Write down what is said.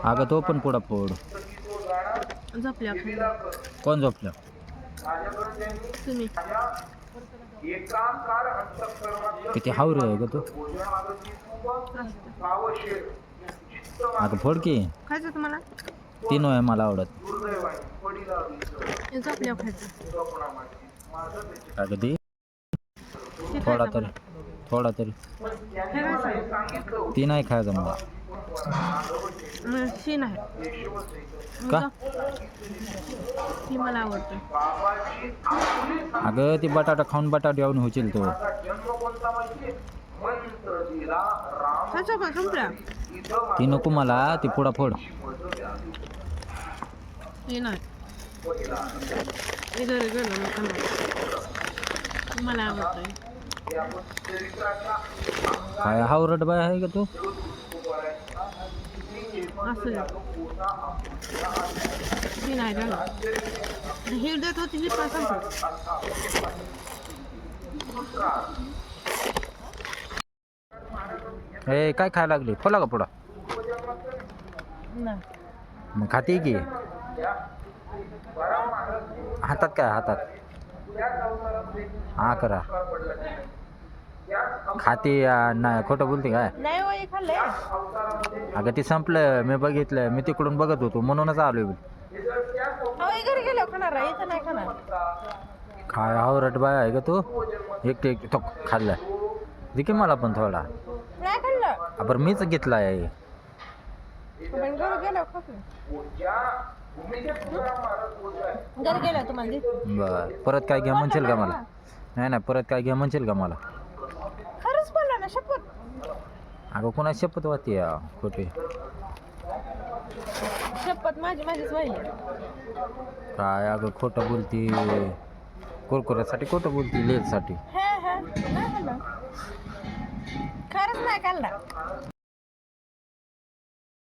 अगं तो पण पुढं फोड. झोपल्या कोण झोपलं? तुम्ही किती हावर आहे ग तू? अगं फोड की. खायचं तुम्हाला? तीन आहे मला आवडत. झोपल्या खायचं. अगं ती हे थोडा खायचं तरी थोडा तरी हे खायचं. ती नाही खायचं मला. शी नाही का? ती मला आवडतं. अगं ती बटाटा खाऊन बटाटा येऊन होशील तो. खायचं का संपल्या? ती नको मला, ती पुढा फोड. हे नाही हे घरी गेलो मी खाणार. मला आवडतंय. काय हावरट बाय आहे का तू? असं ती नाही झालं. हे देत होती ही पण संपलं. ए काय खायला लागली? खोला का पुढं? नाही मग खाते की. हातात काय हातात? हा करा. खाते नाही खोटं बोलते काय? नाही हो हे खाल्लंय. अगं ते संपलं, मी बघितलं, मी तिकडून बघत होतो म्हणूनच आलोय. हो हे घरी गेलो खाणार आहे, इथं नाही खाणार. काय हावरट बाय आहे का तू? एकटे तो खाल्लाय. दे की मला पण थोडा. नाही खाल्लं. बरं मीच घेतला आहे. पण घरी गेलो खातो. घरी गेलो तुम्हाला दे. बर परत काय घ्या म्हणशील का मला? नाही नाही परत काय घ्या म्हणशील का मला? खरंच बोलला ना शपथ. अगं कोणा शपथ वाटते खोटी? शपथ माझीच वाहिली. काय अगं खोटं बोलती. कुरकुऱ्यासाठी खोटं बोलती, लेजसाठी. नाही खाल्लं. खरंच नाही खाल्लं.